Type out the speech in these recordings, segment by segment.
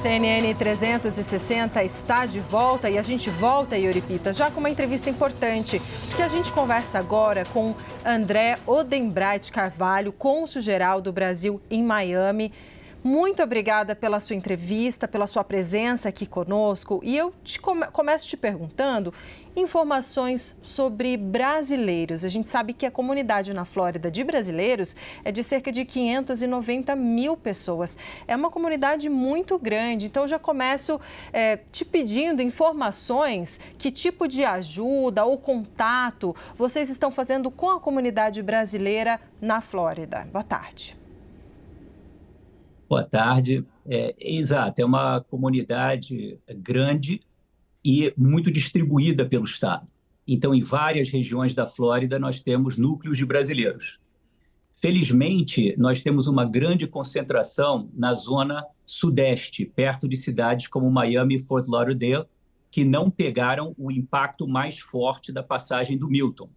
CNN 360 está de volta e a gente volta, Euripitas, já com uma entrevista importante, que a gente conversa agora com André Odenbright Carvalho, cônsul-geral do Brasil em Miami. Muito obrigada pela sua entrevista, pela sua presença aqui conosco. E eu começo te perguntando informações sobre brasileiros. A gente sabe que a comunidade na Flórida de brasileiros é de cerca de 590 mil pessoas. É uma comunidade muito grande. Então, eu já começo te pedindo informações, que tipo de ajuda ou contato vocês estão fazendo com a comunidade brasileira na Flórida. Boa tarde. Boa tarde. Exato, é uma comunidade grande e muito distribuída pelo estado. Então, em várias regiões da Flórida, nós temos núcleos de brasileiros. Felizmente, nós temos uma grande concentração na zona sudeste, perto de cidades como Miami e Fort Lauderdale, que não pegaram o impacto mais forte da passagem do Milton.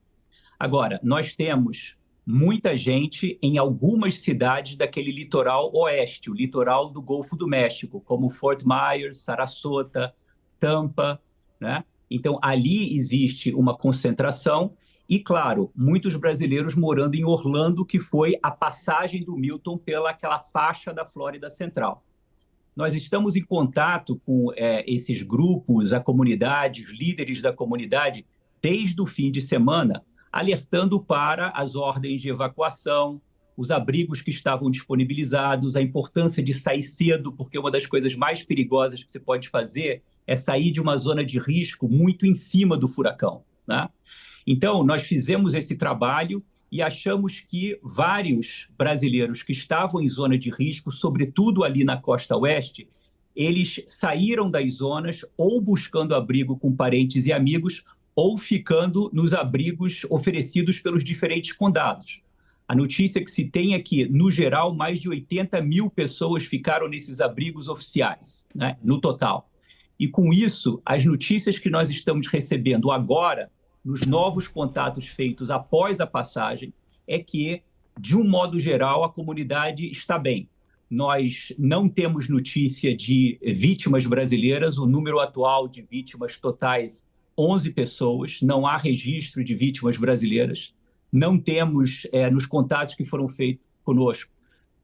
Agora, nós temos muita gente em algumas cidades daquele litoral oeste, o litoral do Golfo do México, como Fort Myers, Sarasota, Tampa, né? Então, ali existe uma concentração e, claro, muitos brasileiros morando em Orlando, que foi a passagem do Milton pelaquela faixa da Flórida Central. Nós estamos em contato com esses grupos, a comunidade, os líderes da comunidade, desde o fim de semana, alertando para as ordens de evacuação, os abrigos que estavam disponibilizados, a importância de sair cedo, porque uma das coisas mais perigosas que você pode fazer é sair de uma zona de risco muito em cima do furacão, né? Então, nós fizemos esse trabalho e achamos que vários brasileiros que estavam em zona de risco, sobretudo ali na costa oeste, eles saíram das zonas ou buscando abrigo com parentes e amigos, ou ficando nos abrigos oferecidos pelos diferentes condados. A notícia que se tem é que, no geral, mais de 80 mil pessoas ficaram nesses abrigos oficiais, né, no total. E, com isso, as notícias que nós estamos recebendo agora, nos novos contatos feitos após a passagem, é que, de um modo geral, a comunidade está bem. Nós não temos notícia de vítimas brasileiras, o número atual de vítimas totais 11 pessoas, não há registro de vítimas brasileiras, não temos, nos contatos que foram feitos conosco,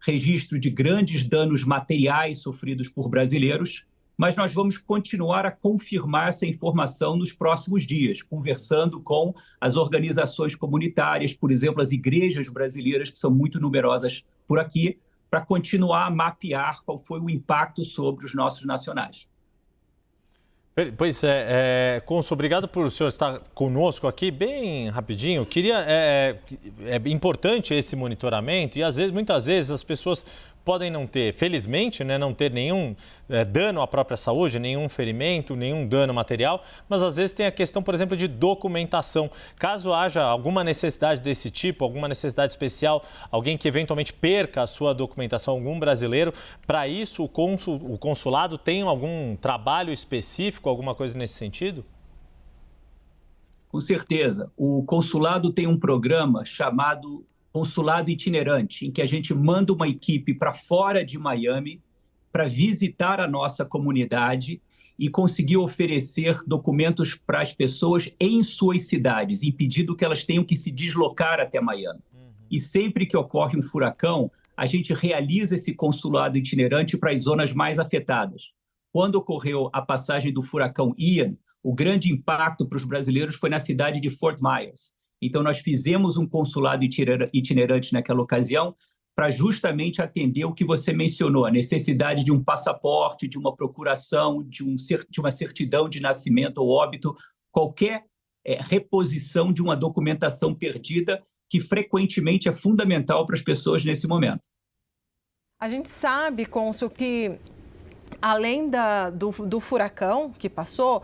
registro de grandes danos materiais sofridos por brasileiros, mas nós vamos continuar a confirmar essa informação nos próximos dias, conversando com as organizações comunitárias, por exemplo, as igrejas brasileiras, que são muito numerosas por aqui, para continuar a mapear qual foi o impacto sobre os nossos nacionais. Pois é, cônsul, obrigado por o senhor estar conosco aqui. Bem rapidinho, é importante esse monitoramento e muitas vezes as pessoas podem não ter, felizmente, né, não ter nenhum dano à própria saúde, nenhum ferimento, nenhum dano material, mas às vezes tem a questão, por exemplo, de documentação. Caso haja alguma necessidade desse tipo, alguma necessidade especial, alguém que eventualmente perca a sua documentação, algum brasileiro, para isso o consulado tem algum trabalho específico, alguma coisa nesse sentido? Com certeza. O consulado tem um programa chamado Consulado Itinerante, em que a gente manda uma equipe para fora de Miami para visitar a nossa comunidade e conseguir oferecer documentos para as pessoas em suas cidades, impedindo que elas tenham que se deslocar até Miami. E sempre que ocorre um furacão, a gente realiza esse consulado itinerante para as zonas mais afetadas. Quando ocorreu a passagem do furacão Ian, o grande impacto para os brasileiros foi na cidade de Fort Myers. Então, nós fizemos um consulado itinerante naquela ocasião para justamente atender o que você mencionou, a necessidade de um passaporte, de uma procuração, de uma certidão de nascimento ou óbito, qualquer reposição de uma documentação perdida que frequentemente é fundamental para as pessoas nesse momento. A gente sabe, cônsul, que além do furacão que passou,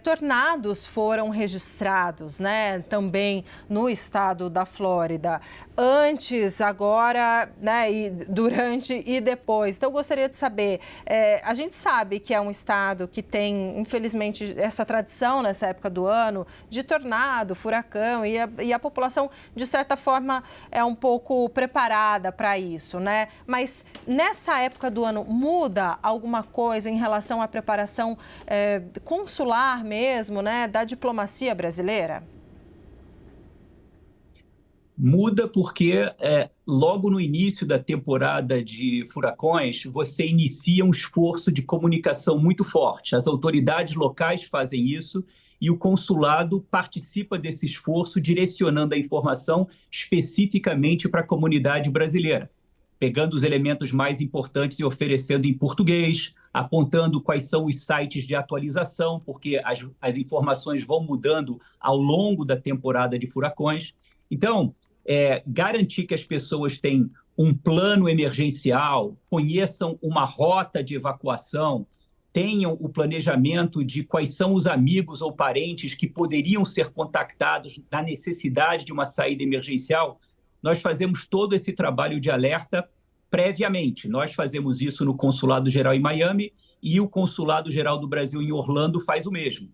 tornados foram registrados, né, também no estado da Flórida, antes, agora, né, e durante e depois. Então, eu gostaria de saber, a gente sabe que é um estado que tem, infelizmente, essa tradição nessa época do ano de tornado, furacão, e a população, de certa forma, é um pouco preparada para isso, né? Mas nessa época do ano, muda alguma coisa em relação à preparação consular mesmo, né, da diplomacia brasileira? Muda porque logo no início da temporada de furacões, você inicia um esforço de comunicação muito forte. As autoridades locais fazem isso e o consulado participa desse esforço, direcionando a informação especificamente para a comunidade brasileira, pegando os elementos mais importantes e oferecendo em português, apontando quais são os sites de atualização, porque as informações vão mudando ao longo da temporada de furacões. Então, garantir que as pessoas têm um plano emergencial, conheçam uma rota de evacuação, tenham o planejamento de quais são os amigos ou parentes que poderiam ser contactados na necessidade de uma saída emergencial, nós fazemos todo esse trabalho de alerta previamente. Nós fazemos isso no Consulado Geral em Miami e o Consulado Geral do Brasil em Orlando faz o mesmo.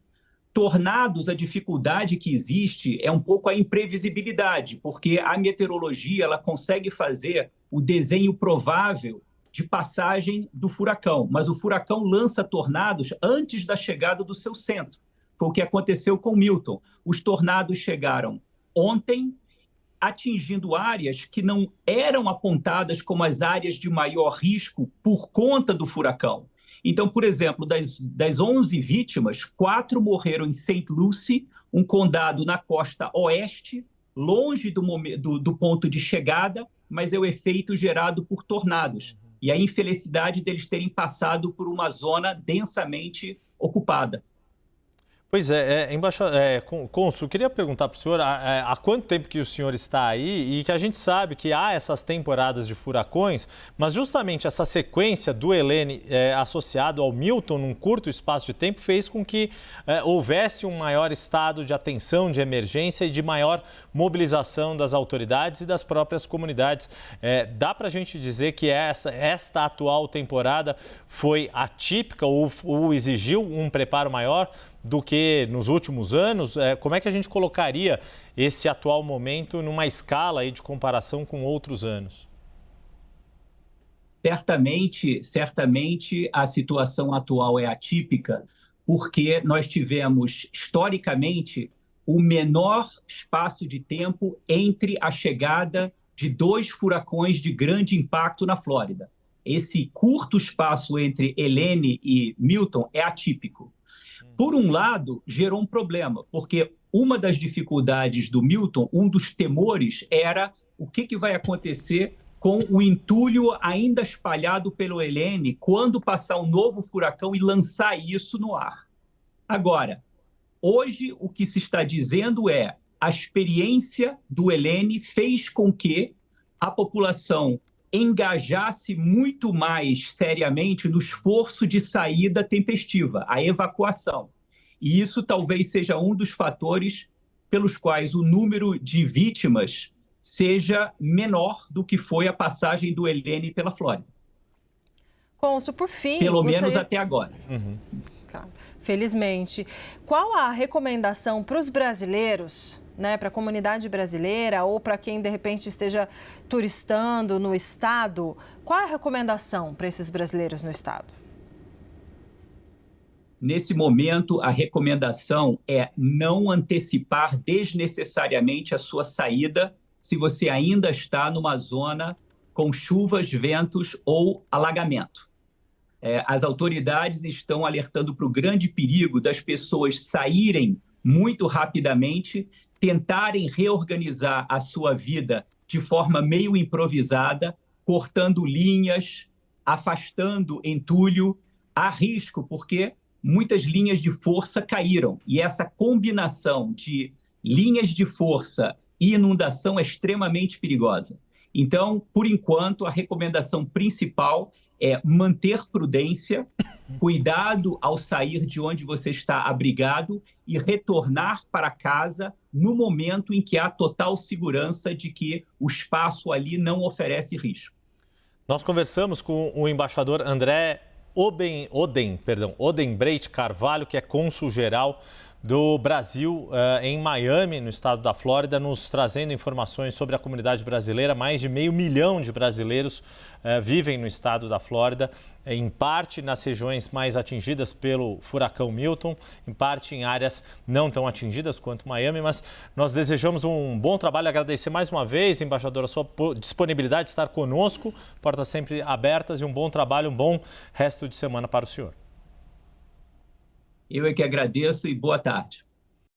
Tornados, a dificuldade que existe é um pouco a imprevisibilidade, porque a meteorologia ela consegue fazer o desenho provável de passagem do furacão, mas o furacão lança tornados antes da chegada do seu centro. Foi o que aconteceu com Milton. Os tornados chegaram ontem, atingindo áreas que não eram apontadas como as áreas de maior risco por conta do furacão. Então, por exemplo, das 11 vítimas, 4 morreram em St. Lucie, um condado na costa oeste, longe do ponto de chegada, mas é o efeito gerado por tornados. E a infelicidade deles terem passado por uma zona densamente ocupada. Pois cônsul, queria perguntar para o senhor há quanto tempo que o senhor está aí e que a gente sabe que há essas temporadas de furacões, mas justamente essa sequência do Helene associado ao Milton num curto espaço de tempo fez com que houvesse um maior estado de atenção, de emergência e de maior mobilização das autoridades e das próprias comunidades. Dá para a gente dizer que esta atual temporada foi atípica ou exigiu um preparo maior do que nos últimos anos? Como é que a gente colocaria esse atual momento numa escala aí de comparação com outros anos? Certamente a situação atual é atípica, porque nós tivemos, historicamente, o menor espaço de tempo entre a chegada de 2 furacões de grande impacto na Flórida. Esse curto espaço entre Helene e Milton é atípico. Por um lado, gerou um problema, porque uma das dificuldades do Milton, um dos temores, era o que vai acontecer com o entulho ainda espalhado pelo Helene quando passar um novo furacão e lançar isso no ar. Agora, hoje o que se está dizendo é a experiência do Helene fez com que a população engajasse muito mais seriamente no esforço de saída tempestiva, a evacuação. E isso talvez seja um dos fatores pelos quais o número de vítimas seja menor do que foi a passagem do Helene pela Flórida. Cônsul, por fim... Pelo menos até agora. Claro. Felizmente. Qual a recomendação para os brasileiros, né, para a comunidade brasileira ou para quem, de repente, esteja turistando no estado? Qual a recomendação para esses brasileiros no estado? Nesse momento, a recomendação é não antecipar desnecessariamente a sua saída se você ainda está numa zona com chuvas, ventos ou alagamento. As autoridades estão alertando para o grande perigo das pessoas saírem muito rapidamente, tentarem reorganizar a sua vida de forma meio improvisada, cortando linhas, afastando entulho. Há risco, porque muitas linhas de força caíram. E essa combinação de linhas de força e inundação é extremamente perigosa. Então, por enquanto, a recomendação principal manter prudência, cuidado ao sair de onde você está abrigado e retornar para casa no momento em que há total segurança de que o espaço ali não oferece risco. Nós conversamos com o embaixador André Odembreit Carvalho, que é cônsul-geral do Brasil em Miami, no estado da Flórida, nos trazendo informações sobre a comunidade brasileira. Mais de 500 mil de brasileiros vivem no estado da Flórida, em parte nas regiões mais atingidas pelo furacão Milton, em parte em áreas não tão atingidas quanto Miami, mas nós desejamos um bom trabalho, agradecer mais uma vez, embaixador, a sua disponibilidade de estar conosco, portas sempre abertas e um bom trabalho, um bom resto de semana para o senhor. Eu é que agradeço e boa tarde.